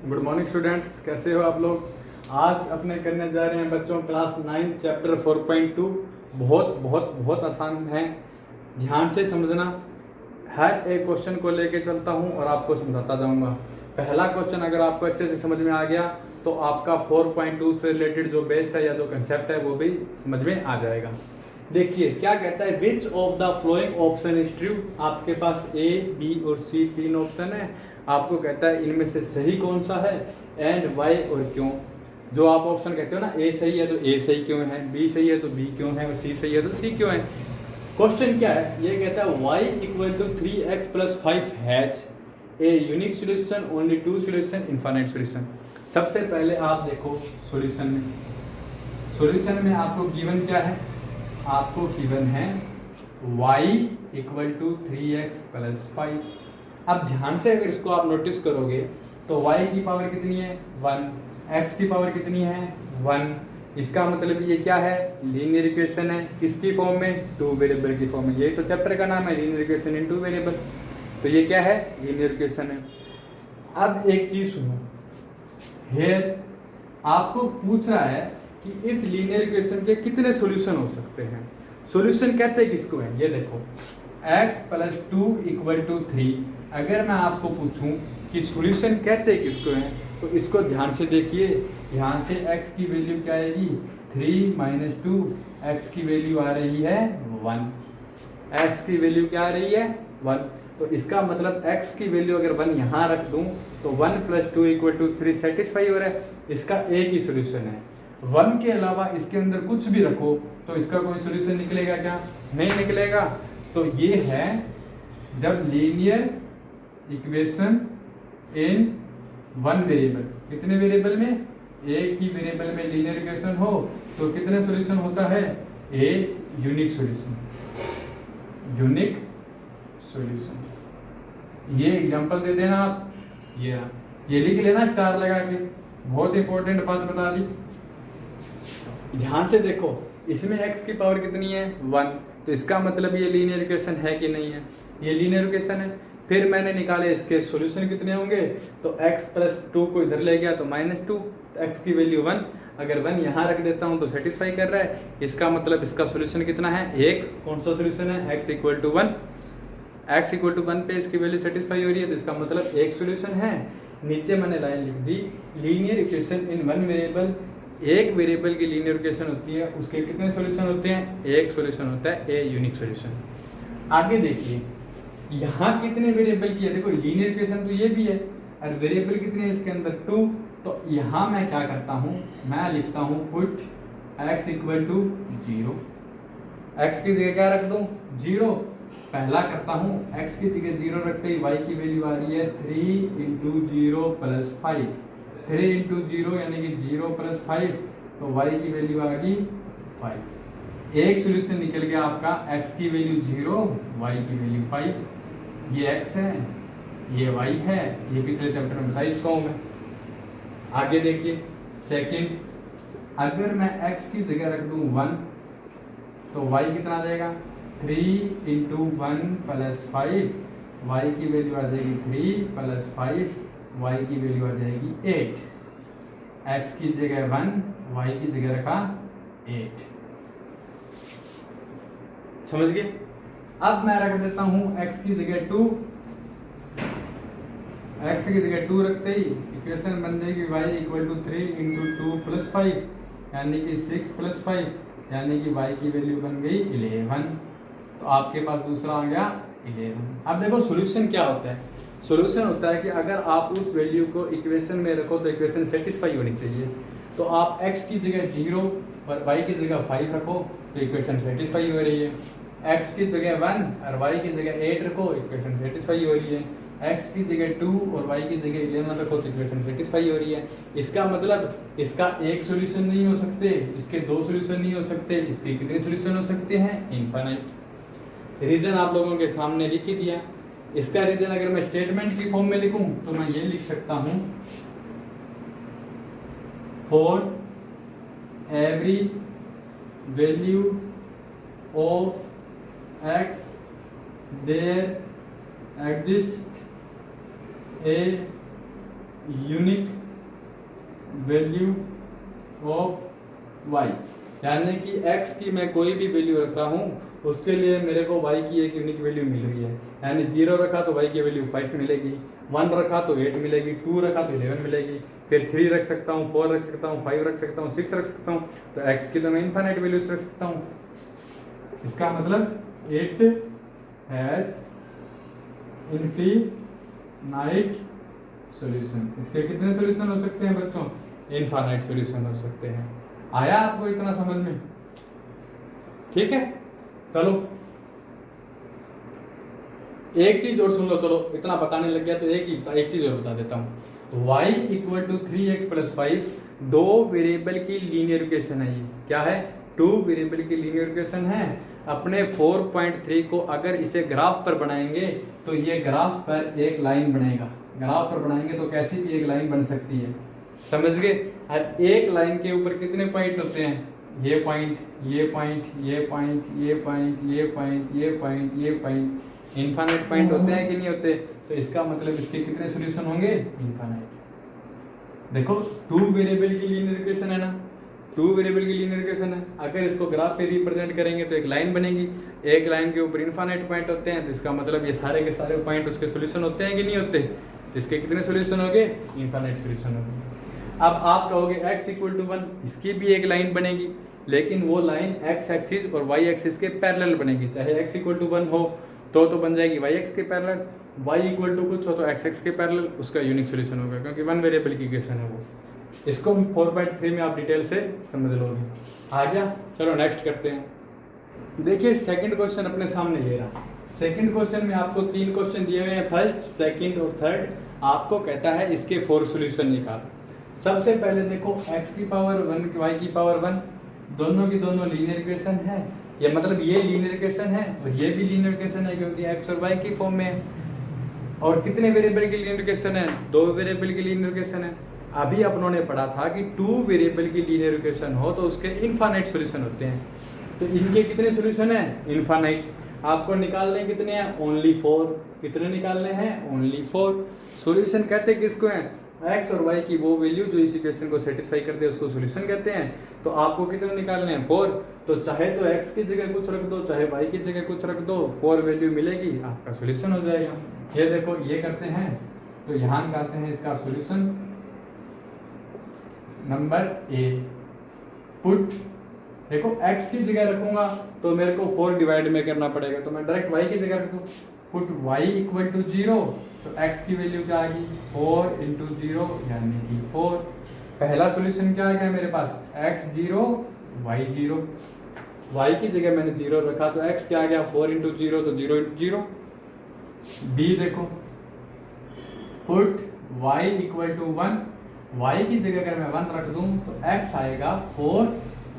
Good morning students, कैसे हो आप लोग। आज अपने करने जा रहे हैं बच्चों क्लास 9 चैप्टर 4.2। बहुत बहुत बहुत आसान है, ध्यान से समझना। हर एक क्वेश्चन को लेके चलता हूँ और आपको समझाता जाऊँगा। पहला क्वेश्चन अगर आपको अच्छे से समझ में आ गया तो आपका 4.2 से रिलेटेड जो बेस है या जो कंसेप्ट है वो भी समझ में आ जाएगा। देखिए क्या कहता है, विच of the flowing option is true. आपके पास ए, बी और सी तीन ऑप्शन है। आपको कहता है इनमें से सही कौन सा है एंड वाई और क्यों। जो आप ऑप्शन कहते हो ना, ए सही है तो ए सही क्यों है, बी सही है तो बी क्यों है और सी सही है तो सी क्यों है। क्वेश्चन क्या है, ये कहता है y equal to 3x plus 5 has a unique solution, only two solution, infinite solution. सबसे पहले आप देखो सॉल्यूशन में आपको गिवन क्या है, आपको गिवन है y equal to 3x plus 5। अब ध्यान से अगर इसको आप नोटिस करोगे तो y की पावर कितनी है 1, x की पावर कितनी है 1। इसका मतलब ये क्या है, लीनियर इक्वेशन है। किसकी फॉर्म में, टू वेरिएबल की फॉर्म में। यही तो चैप्टर का नाम है, लीनियर इक्वेशन इन टू वेरिएबल। तो ये क्या है, लीनियर इक्वेशन है। अब एक चीज सुनो, हेयर आपको पूछ रहा है कि इस लीनियर इक्वेशन के कितने सॉल्यूशन हो सकते हैं। सॉल्यूशन कहते हैं किसको है, ये देखो x प्लस 2 इक्वल टू 3। अगर मैं आपको पूछूं कि सॉल्यूशन कहते हैं किसको है तो इसको ध्यान से देखिए। ध्यान से x की वैल्यू क्या आएगी 3 माइनस 2, x की वैल्यू आ रही है 1। x की वैल्यू क्या आ रही है 1। तो इसका मतलब x की वैल्यू अगर 1 यहाँ रख दूं तो 1 प्लस 2 इक्वल टू 3 सेटिस्फाई हो रहा है। इसका एक ही सोल्यूशन है। 1 के अलावा इसके अंदर कुछ भी रखो तो इसका कोई सोल्यूशन निकलेगा क्या, नहीं निकलेगा। तो ये है जब linear equation in one variable, कितने वेरिएबल में, एक ही वेरिएबल में लीनियर इक्वेशन हो तो कितने सॉल्यूशन होता है, a unique solution, unique solution. ये एग्जांपल दे देना आप, ये लिख लेना स्टार लगा के। बहुत इंपॉर्टेंट बात बता दी, ध्यान से देखो। इसमें x की पावर कितनी है 1, तो इसका मतलब ये लीनियर इक्वेशन है कि नहीं है, ये लीनियर इक्वेशन है। फिर मैंने निकाले इसके सॉल्यूशन कितने होंगे, तो x प्लस 2 को इधर ले गया तो माइनस 2, तो x की वैल्यू 1। अगर 1 यहाँ रख देता हूँ तो सेटिस्फाई कर रहा है। इसका मतलब इसका सॉल्यूशन कितना है, एक। कौन सा सॉल्यूशन है, x equal to 1। x equal to 1 पे इसकी वैल्यू सेटिस्फाई हो रही है तो इसका मतलब एक सॉल्यूशन है। नीचे मैंने लाइन लिख दी, linear equation in one variable. एक वेरिएबल की लीनियर इक्वेशन होती है, उसके कितने सॉल्यूशन होते हैं, एक सॉल्यूशन होता है, ए यूनिक सॉल्यूशन। आगे देखिए यहाँ कितने वेरिएबल की है, देखो लीनियर इक्वेशन तो ये भी है और वेरिएबल कितने हैं इसके अंदर 2। तो यहाँ मैं क्या करता हूँ, मैं लिखता हूँ put x equal to 0। x की जगह क्या रख दूँ 0। पहला करता हूँ, x की जगह 0 रखते ही y की वैल्यू आ रही है 3 इंटू 0 प्लस 5। 3 इंटू 0 यानी कि 0 प्लस 5, तो y की वैल्यू आ गई 5। एक सोल्यूशन निकल गया आपका, x की वैल्यू 0, y की वैल्यू 5। ये x है, ये y है, ये पिछले चैप्टर में बताई चुका हूँ मैं। आगे देखिए सेकंड, अगर मैं x की जगह रख दूँ 1 तो y कितना आ जाएगा 3 इंटू 1 प्लस 5। y की वैल्यू आ जाएगी 3 प्लस 5, y की वैल्यू आ जाएगी 8। x की जगह 1, y की जगह रखा 8। समझ गए। अब मैं रख देता हूँ x की जगह 2। x की जगह 2 रखते ही इक्वेशन बन जाएगी y equal to 3 into 2 plus 5 यानी कि 6 प्लस 5 यानी कि y की वैल्यू बन गई 11। तो आपके पास दूसरा आ गया 11। अब देखो सॉल्यूशन क्या होता है, सॉल्यूशन होता है कि अगर आप उस वैल्यू को इक्वेशन में रखो तो इक्वेशन सेटिस्फाई होनी चाहिए। तो आप x की जगह 0 और y की जगह 5 रखो तो इक्वेशन सेटिस्फाई हो रही है। x की जगह 1 और y की जगह 8 रखो, इक्वेशन सेटिस्फाई हो रही है। x की जगह 2 और y की जगह 11 रखो तो इक्वेशन सेटिस्फाई हो रही है। इसका मतलब इसका एक सॉल्यूशन नहीं हो सकते, इसके दो सॉल्यूशन नहीं हो सकते, इसके कितने सॉल्यूशन हो सकते हैं, इनफाइनाइट। रीजन आप लोगों के सामने लिख ही दिया। इसका रीजन अगर मैं स्टेटमेंट की फॉर्म में लिखूं तो मैं ये लिख सकता हूं, for every value of x there exist a unique value of y, यानी कि x की मैं कोई भी वैल्यू रख रहा हूँ उसके लिए मेरे को y की एक यूनिक वैल्यू मिल रही है। यानी 0 रखा तो y की वैल्यू 5 मिलेगी, 1 रखा तो 8 मिलेगी, 2 रखा तो 11 मिलेगी, फिर 3 रख सकता हूँ, 4 रख सकता हूँ, 5 रख सकता हूँ, 6 रख सकता हूँ। तो x की तो मैं इनफाइनाइट वैल्यूज रख सकता हूँ। इसका मतलब इट हैज इनफिनाइट सॉल्यूशन। इसके कितने सॉल्यूशन हो सकते हैं बच्चों? इनफाइनाइट सॉल्यूशन हो सकते हैं। आया आपको इतना समझ में? ठीक है, चलो एक चीज और सुन लो। चलो इतना बताने लग गया तो एक चीज और बता देता हूँ। y equal to 3x plus 5 दो वेरिएबल की लीनियर इक्वेशन है। ये क्या है? 2 वेरिएबल की लीनियर इक्वेशन है। अपने 4.3 को अगर इसे ग्राफ पर बनाएंगे तो ये ग्राफ पर एक लाइन बनेगा। ग्राफ पर बनाएंगे तो कैसी भी एक लाइन बन सकती है, समझ गए? और एक लाइन के ऊपर कितने पॉइंट होते हैं? ये पॉइंट, ये पॉइंट, ये पॉइंट, ये पॉइंट, ये पॉइंट, ये पॉइंट, ये पॉइंट। इनफाइनाइट पॉइंट होते हैं कि नहीं होते? तो इसका मतलब इसके कितने सॉल्यूशन होंगे? इनफाइनाइट। देखो 2 वेरिएबल की लीनियर इक्वेशन है ना, 2 वेरिएबल की लीनियर इक्वेशन है। अगर इसको ग्राफ पे रिप्रेजेंट करेंगे तो एक लाइन बनेगी, एक लाइन के ऊपर इनफाइनाइट पॉइंट होते हैं। तो इसका मतलब ये सारे के सारे पॉइंट उसके सॉल्यूशन होते हैं कि नहीं होते? तो इसके कितने सॉल्यूशन होंगे? इनफाइनाइट सॉल्यूशन होंगे। अब आप कहोगे x इक्वल टू 1, इसकी भी एक लाइन बनेगी, लेकिन वो लाइन x एक्सिस और y एक्सिस के पैरेलल बनेगी। चाहे x इक्वल टू 1 हो तो बन जाएगी y x के पैरेलल, y इक्वल टू कुछ हो तो x x के पैरेलल, उसका यूनिक सॉल्यूशन होगा, क्योंकि 1 वेरिएबल की इक्वेशन है वो। इसको 4.3 में आप डिटेल से समझ लोगे। आ गया? चलो नेक्स्ट करते हैं। देखिए सेकंड क्वेश्चन अपने सामने ये रहा। सेकंड क्वेश्चन में आपको 3 क्वेश्चन दिए हुए हैं, फर्स्ट, सेकंड और थर्ड। आपको कहता है इसके 4 सॉल्यूशन निकाल। सबसे पहले देखो x की पावर 1 y की पावर 1, दोनों की दोनों लीनियर इक्वेशन है। ये मतलब ये लीनियर इक्वेशन है और ये भी लीनियर इक्वेशन है, क्योंकि x और y की फॉर्म में है। और कितने वेरिएबल की लीनियर इक्वेशन है? 2 वेरिएबल की लीनियर इक्वेशन है। अभी अपनों ने पढ़ा था कि 2 वेरिएबल की लीनियर इक्वेशन हो तो उसके इनफाइनाइट सॉल्यूशन होते हैं। तो इनके कितने सॉल्यूशन है? इनफाइनाइट। आपको निकालने कितने हैं? ओनली 4। कितने निकालने हैं? ओनली 4। सॉल्यूशन कहते किसको हैं? x और y की वो वैल्यू जो इस इक्वेशन को सेटिस्फाई करते हैं उसको सॉल्यूशन कहते हैं। तो आपको कितने निकालने हैं? 4। तो चाहे तो x की जगह कुछ रख दो, चाहे y की जगह कुछ रख दो, 4 वैल्यू मिलेगी, आपका सॉल्यूशन हो जाएगा। ये देखो ये करते हैं, तो यहाँ निकालते हैं इसका सॉल्यूशन। नंबर ए, पुट, देखो x की जगह रखूंगा तो मेरे को 4 डिवाइड में करना पड़ेगा, तो मैं डायरेक्ट y की जगह रख दूँ। पुट y इक्वल टू 0, तो x की वैल्यू क्या आ गई? 4 इंटू 0 यानी कि 4। पहला सॉल्यूशन क्या आ गया मेरे पास? x 0 y 0। y की जगह मैंने 0 रखा तो x क्या आ गया? 4 इंटू 0 तो 0 इंटू 0। बी देखो, put y equal to 1, y की जगह अगर मैं 1 रख दूं तो x आएगा 4,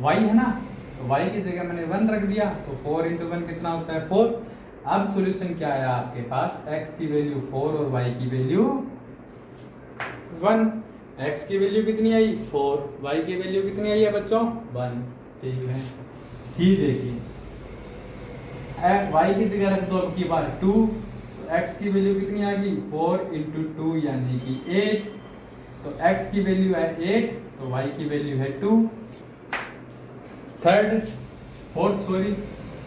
y है ना, तो y की जगह मैंने 1 रख दिया तो 4 इंटू 1 कितना होता है? 4। अब सॉल्यूशन क्या आया आपके पास? x की वैल्यू 4 और y की वैल्यू 1। x की वैल्यू कितनी आई? 4, y की वैल्यू कितनी आई है बच्चों? 1। ठीक है। सी देखिए, y की जगह रख दो अब की बार 2, तो x की वैल्यू कितनी आ गई? 4 इंटू 2 यानी कि 8। तो x की वैल्यू है 8, तो y की वैल्यू है 2। Fourth sorry,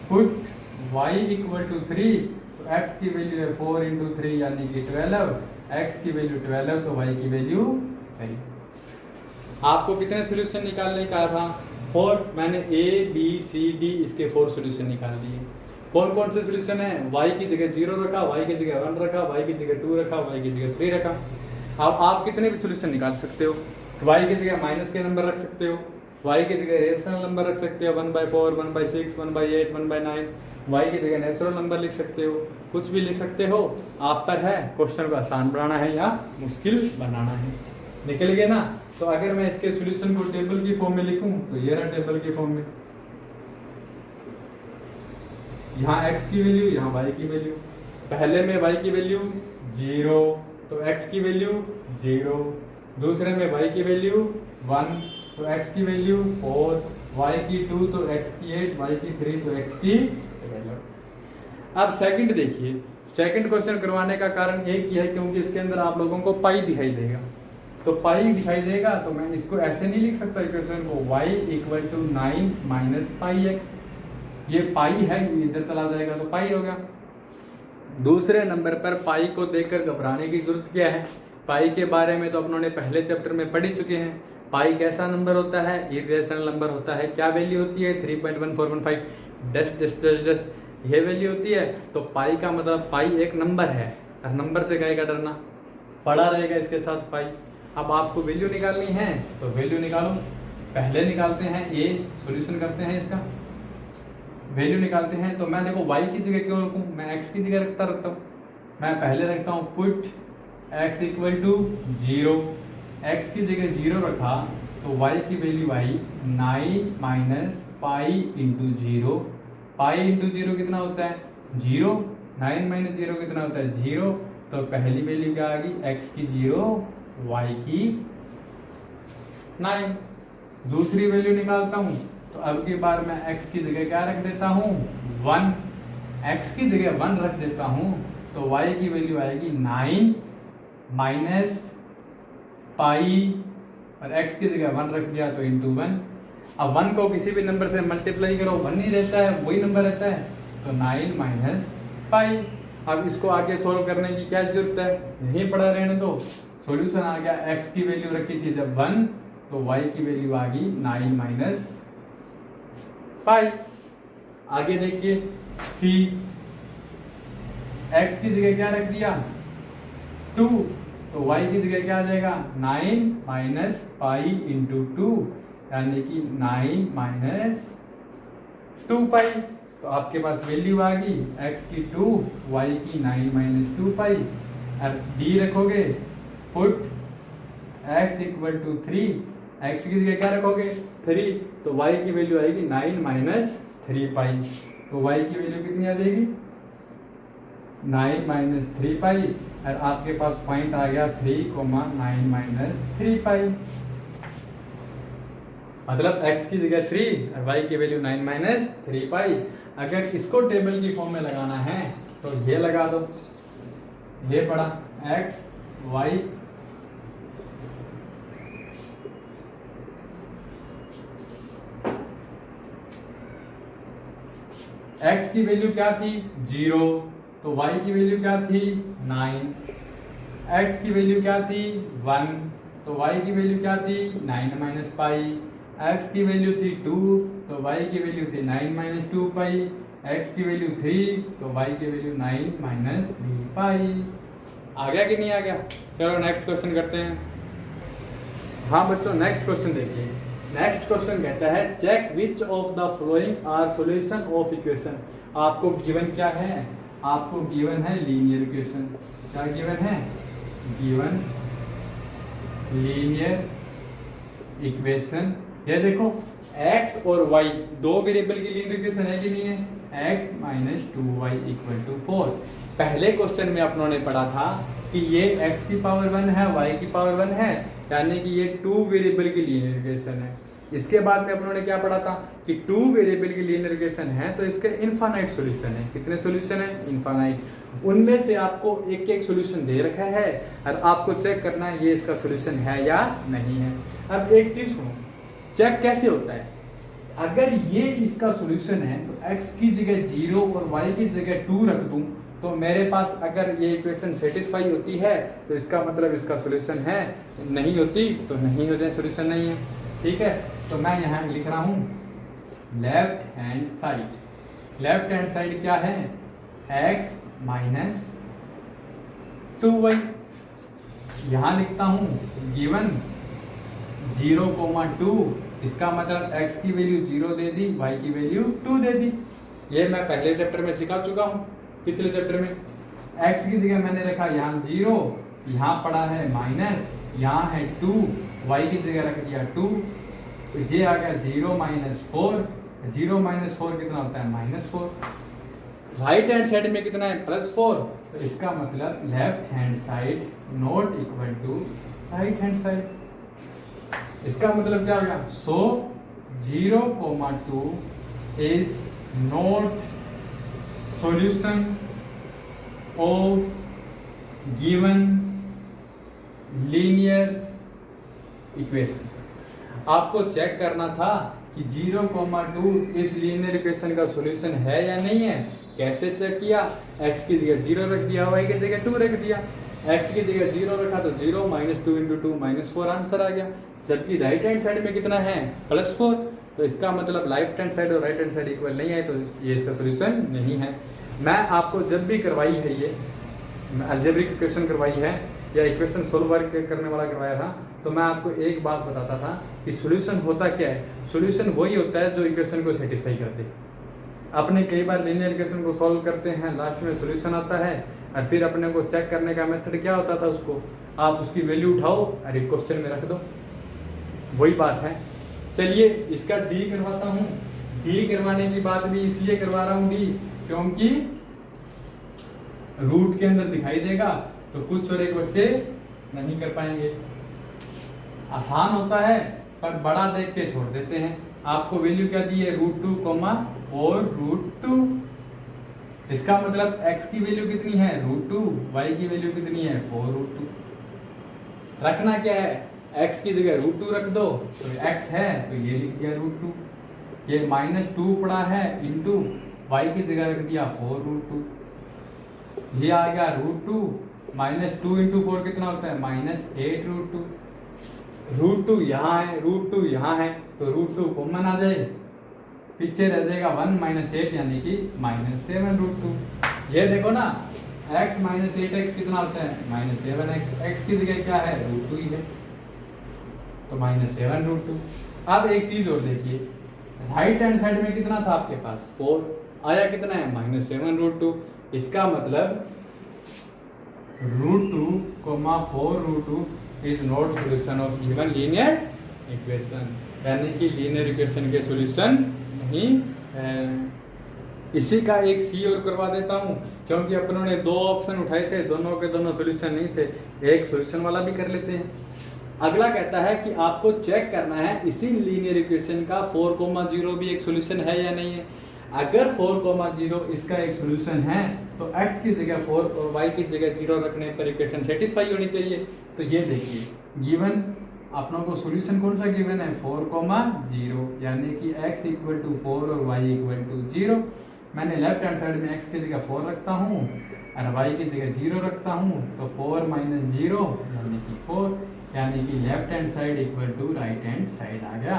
put y equal to 3, तो x की वैल्यू है 4 इंटू 3 यानी कि 12, x की वैल्यू 12 तो y की वैल्यू 3। आपको कितने सॉल्यूशन निकालने का था? 4। मैंने a b c d इसके 4 सॉल्यूशन निकाल दिए। कौन कौन से सॉल्यूशन है? y की जगह 0 रखा, y की जगह 1 रखा, y की जगह 2 रखा, y की जगह 3 रखा। अब आप कितने भी सॉल्यूशन निकाल सकते हो। y की जगह माइनस के नंबर रख सकते हो, y की जगह रेशनल नंबर रख सकते हो, 1/4, 1/6, 1/8, 1/9। y की जगह नेचुरल नंबर लिख सकते हो, कुछ भी लिख सकते हो। आप पर है क्वेश्चन को आसान बनाना है या मुश्किल बनाना है। निकल गए ना? तो अगर मैं इसके सॉल्यूशन को टेबल की फॉर्म में लिखूं तो ये रहा टेबल की फॉर्म में। यहाँ x की वैल्यू, यहाँ y की वैल्यू। पहले में y की वैल्यू 0, तो x की वैल्यू 0। दूसरे में y की वैल्यू 1, तो x की वैल्यू 4, y की 2 तो x की 8, y की 3 तो x की 12। अब सेकंड देखिए, सेकंड क्वेश्चन करवाने का कारण एक ही है क्योंकि इसके अंदर आप लोगों को पाई दिखाई देगा। तो पाई दिखाई देगा, तो मैं इसको ऐसे नहीं लिख सकता इक्वेशन को, y equal to 9 minus pi x. ये पाई है, ये इधर चला जाएगा तो पाई हो गया। दूसरे नंबर पर पाई को देखकर घबराने की जरूरत क्या है? पाई के बारे में तो अपनों ने पहले चैप्टर में पढ़ ही चुके हैं। पाई कैसा नंबर होता है? इरेशनल नंबर होता है। क्या वैल्यू होती है? 3.1415 डस डस डस डस, ये वैल्यू होती है। तो पाई का मतलब पाई एक नंबर है, और नंबर से कहीं का डरना, पड़ा रहेगा इसके साथ पाई। अब आपको वैल्यू निकालनी है तो वैल्यू निकालो। पहले निकालते हैं ए, सॉल्यूशन करते हैं इसका, वैल्यू निकालते हैं। तो मैं देखो y की जगह क्यों रखूँ, मैं x की जगह रखता हूँ। मैं पहले रखता हूँ put x equal to 0, x की जगह 0 रखा तो y की वैल्यू आई 9 minus pi into 0। Pi into 0 कितना होता है? 0। 9 माइनस 0 कितना होता है? 0। तो पहली वैल्यू क्या आ गई? x की 0, y की 9। दूसरी वैल्यू निकालता हूँ तो अब की बार मैं x की जगह क्या रख देता हूँ? 1। x की जगह 1 रख देता हूँ तो y की वैल्यू आएगी 9 माइनस पाई, और x की जगह 1 रख दिया तो इंटू 1। अब 1 को किसी भी नंबर से मल्टीप्लाई करो 1 ही रहता है, वही नंबर रहता है, तो 9 माइनस पाई। अब इसको आगे सोल्व करने की क्या जरूरत है, यहीं पड़ा रहने दो। सॉल्यूशन आ गया, x की वैल्यू रखी थी जब 1, तो y की वैल्यू आ गई 9 माइनस पाई। आगे देखिए c, x की जगह क्या रख दिया? 2, तो y की जगह क्या आ जाएगा? 9 माइनस पाई इंटू 2, यानी कि 9 माइनस 2 पाई। तो आपके पास वैल्यू आ गई x की 2, y की 9 माइनस 2 पाई। अब d रखोगे, put x equal to 3, x की जगह क्या रखोगे? 3, तो y की वैल्यू आएगी 9 माइनस 3 पाई। तो y की वैल्यू कितनी आ जाएगी? 9 माइनस 3 पाई, और आपके पास पॉइंट आ गया 3,9 माइनस 3 पाई। मतलब x की जगह 3 और y की वैल्यू 9 माइनस 3 पाई। अगर इसको टेबल की फॉर्म में लगाना है तो ये लगा दो, ये पड़ा x y x की वैल्यू क्या थी? 0, तो y की वैल्यू क्या थी? 9। x की वैल्यू क्या थी? 1, तो y की वैल्यू क्या थी? 9 माइनस पाई। x की वैल्यू थी 2, तो y की वैल्यू थी 9 माइनस 2 पाई। x की वैल्यू 3, तो y की वैल्यू 9 माइनस 3 पाई। आ गया कि नहीं आ गया? चलो नेक्स्ट क्वेश्चन करते हैं। हाँ बच्चों, नेक्स्ट क्वेश्चन देखिए। नेक्स्ट क्वेश्चन कहता है check which of the following are solution of equation. आपको गिवन क्या है? आपको गिवन है लीनियर इक्वेशन। क्या गिवन है? Given linear equation. ये देखो x और y दो वेरिएबल की लीनियर इक्वेशन है कि नहीं है? x minus 2y equal to 4। पहले क्वेश्चन में अपनों ने पढ़ा था कि ये x की पावर 1 है, y की पावर 1 है, यानी कि ये 2 वेरिएबल की लीनियर इक्वेशन है। इसके बाद में अपनों ने क्या पढ़ा था कि 2 वेरिएबल की लीनियर इक्वेशन है तो इसके इनफाइनाइट सॉल्यूशन है। कितने सॉल्यूशन है? इनफाइनाइट। उनमें से आपको एक एक सॉल्यूशन दे रखा है और आपको चेक करना है ये इसका सॉल्यूशन है या नहीं है। अब एक चीज सुनो, चेक कैसे होता है? अगर ये इसका सॉल्यूशन है तो x की जगह 0 और y की जगह 2 रख दूं तो मेरे पास अगर ये इक्वेशन सेटिस्फाई होती है तो इसका मतलब इसका सॉल्यूशन है, नहीं होती तो नहीं होता, सॉल्यूशन नहीं है। ठीक है, तो मैं यहाँ लिख रहा हूँ left hand side. Left hand side क्या है? x minus 2y। यहाँ लिखता हूँ गिवन 0,2, इसका मतलब x की वैल्यू 0 दे दी, y की वैल्यू 2 दे दी। ये मैं पहले चैप्टर में सिखा चुका हूँ, पिछले चैप्टर में। x की जगह मैंने रखा यहाँ 0, यहाँ पड़ा है माइनस, यहाँ है 2, y की जगह रख दिया 2, तो ये आ गया 0 माइनस 4। 0 माइनस 4 कितना होता है? माइनस 4। राइट हैंड साइड में कितना है? +4। तो इसका मतलब left hand side not equal to right hand side. इसका मतलब क्या होगा? So 0,2 is not solution of given linear equation. आपको चेक करना था कि 0,2 इस लीनियर इक्वेशन का सॉल्यूशन है या नहीं है। कैसे चेक किया? x की जगह 0 रख दिया, y की जगह 2 रख दिया। x की जगह 0 रखा तो 0 - 2 × 2 -4 आंसर आ गया। जबकि राइट हैंड साइड में कितना है? +4। तो इसका मतलब लेफ्ट हैंड साइड और राइट हैंड साइड इक्वल नहीं है, तो ये इसका सॉल्यूशन नहीं है। मैं आपको जब भी करवाई है ये अलजेब्रिक इक्वेशन करवाई है या इक्वेशन सोल्व वर्क करने वाला करवाया था, तो मैं आपको एक बात बताता था कि सॉल्यूशन होता क्या है। सॉल्यूशन वही होता है जो इक्वेशन को सेटिस्फाई करते हैं। अपने कई बार लीनियर इक्वेशन को सॉल्व करते हैं, लास्ट में सॉल्यूशन आता है, और फिर अपने को चेक करने का मेथड क्या होता था, उसको आप उसकी वैल्यू उठाओ और एक क्वेश्चन में रख दो, वही बात है। चलिए इसका डी करवाता हूँ। डी करवाने की बात भी इसलिए करवा रहा हूँ डी, क्योंकि रूट के अंदर दिखाई देगा तो कुछ और एक बच्चे नहीं कर पाएंगे। आसान होता है पर बड़ा देख के छोड़ देते हैं। आपको वैल्यू क्या दी है? √2, 4√2। इसका मतलब x की वैल्यू कितनी है? √2, y की वैल्यू कितनी है? 4√2। रखना क्या है? x की जगह √2 रख दो, तो x है तो ये लिख दिया √2। ये -2 पड़ा है इंटू y की जगह रख दिया 4√2। ये आ गया √2 -2 × 4 कितना होता है? -8√2। √2 यहाँ है, √2 यहाँ है, तो √2 कॉमन आ जाए, पीछे रह जाएगा 1 - 8 यानी कि -7√2। ये देखो ना, x - 8x कितना होता है? -7x। x की जगह क्या है? √2 ही है, तो -7√2। अब एक चीज और देखिए, राइट हैंड साइड में कितना था आपके पास? 4 आया, कितना है? -7√2। इसका मतलब √2, 4√2 is not solution of given linear equation, यानी कि लीनियर इक्वेशन के सॉल्यूशन नहीं है। इसी का एक सी और करवा देता हूँ, क्योंकि अपनों ने 2 ऑप्शन उठाए थे, दोनों के दोनों सॉल्यूशन नहीं थे, एक सॉल्यूशन वाला भी कर लेते हैं। अगला कहता है कि आपको चेक करना है इसी लीनियर इक्वेशन का 4,0 भी एक सॉल्यूशन है या नहीं है। अगर 4,0 इसका एक सॉल्यूशन है तो x की जगह 4 और y की जगह 0 रखने पर इक्वेशन सेटिस्फाई होनी चाहिए। तो ये देखिए, गिवन अपनों को सॉल्यूशन कौन सा गिवन है? 4,0, यानी कि x = 4 और y = 0। मैंने लेफ्ट हैंड साइड में x की जगह 4 रखता हूँ और y की जगह 0 रखता हूँ, तो 4 - 0 यानी कि 4, यानी कि left hand side = right hand side आ गया।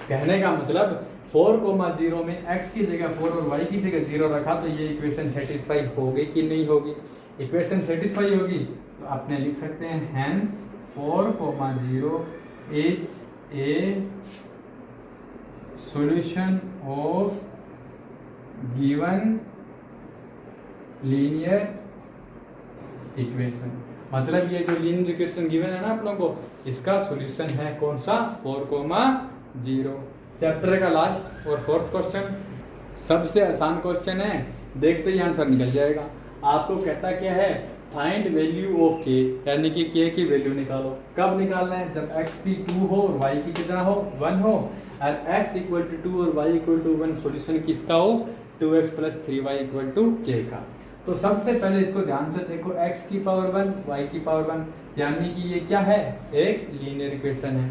कहने का मतलब 4,0 में x की जगह 4 और y की जगह 0 रखा, तो ये इक्वेशन सेटिस्फाई होगी कि नहीं होगी? इक्वेशन सेटिस्फाई होगी तो आपने लिख सकते हैं hence 4,0 is a solution of given linear equation. मतलब ये जो लीनियर इक्वेशन गिवन है ना आप लोगों को, इसका सॉल्यूशन है कौन सा? 4,0। चैप्टर का लास्ट और 4th क्वेश्चन सबसे आसान क्वेश्चन है, देखते ही आंसर निकल जाएगा। आपको कहता क्या है? फाइंड वैल्यू ऑफ k, यानी कि k की वैल्यू निकालो। कब निकालना है? जब x की 2 हो और y की कितना हो? 1 हो, और x = 2 और y = 1 सॉल्यूशन किसका हो? 2x + 3y = k का। तो सबसे पहले इसको ध्यान से देखो, x की पावर 1 y की पावर 1, यानी कि ये क्या है? एक लीनियर इक्वेशन है।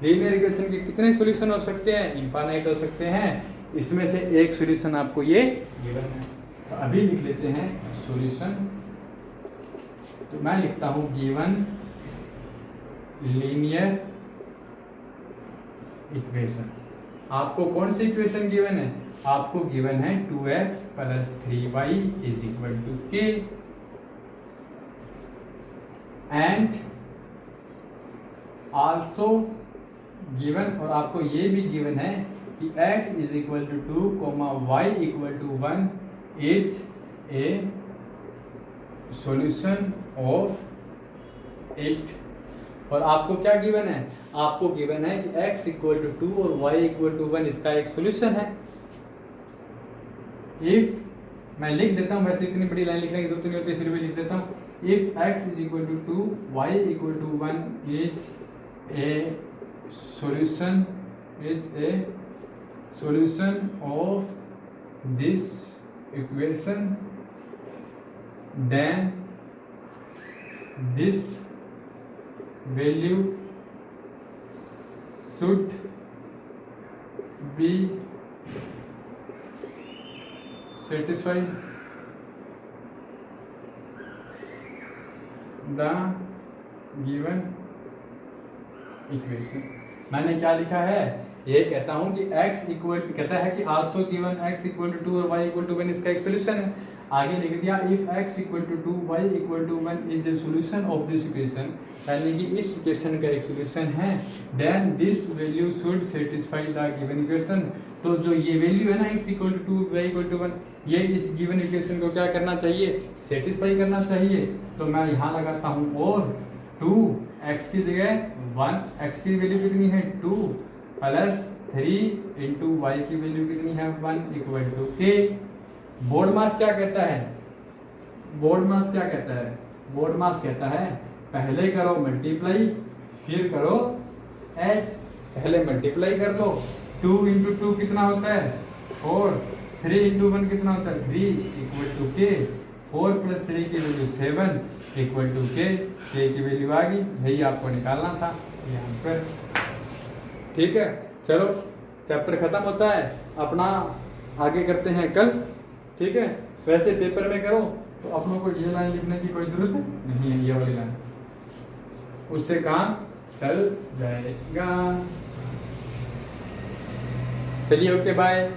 लीनियर इक्वेशन के कितने सॉल्यूशन हो सकते हैं? इनफाइनाइट हो सकते हैं। इसमें से एक सॉल्यूशन आपको ये गिवन है, तो अभी लिख लेते हैं सॉल्यूशन। तो मैं लिखता हूं गिवन लीनियर इक्वेशन। आपको कौन सी इक्वेशन गिवन है? आपको गिवन है 2x + 3y = k and also given, और आपको ये भी गिवन है कि x = 2, y = 1 is a solution of it. और आपको क्या गिवन है? आपको गिवन है कि x = 2 और y = 1 इसका एक सॉल्यूशन है। इफ मैं लिख देता हूँ, वैसे इतनी बड़ी लाइन लिखने की जरूरत नहीं होती, फिर भी लिख देता हूँ। If x = 2, y = 1 is a solution of this equation, then this value should be satisfy the given equation. मैंने क्या लिखा है, ये कहता हूं कि x इक्वल कहता है कि also given x equal to 2 और y इक्वल टू 1 इसका एक सोल्यूशन है। आगे लिख दिया if x equal to 2 y equal to 1 is the solution of this equation, यानी कि इस इक्वेशन का एक सोल्यूशन है, then this value should satisfy the given equation. तो जो ये वैल्यू है ना x equal to 2 y equal to 1, ये इस गिवन इक्वेशन को क्या करना चाहिए, सेटिस्फाई करना चाहिए। तो मैं यहाँ लगाता हूँ और 2 x की जगह 1, x की वैल्यू कितनी है 2 प्लस 3 इंटू वाई की वैल्यू कितनी है 1 इक्वल टू k। बोर्ड मास क्या कहता है, बोर्ड मास क्या कहता है, बोर्ड मास कहता है पहले करो मल्टीप्लाई फिर करो ऐड। पहले मल्टीप्लाई कर लो, 2 इंटू 2 कितना होता है 4, 3 इंटू 1 कितना होता है 3 इक्वल टू k, 4 प्लस 3 की वैल्यू 7 इक्वल टू k की वैल्यू आ गई, यही आपको निकालना था यहाँ पर। ठीक है, चलो चैप्टर खत्म होता है, अपना आगे करते हैं कल। ठीक है, वैसे पेपर में करो तो अपनों को ये लाइन लिखने की कोई जरूरत नहीं है, ये वाली लाइन, उससे काम चल जाएगा। चलिए ओके बाय।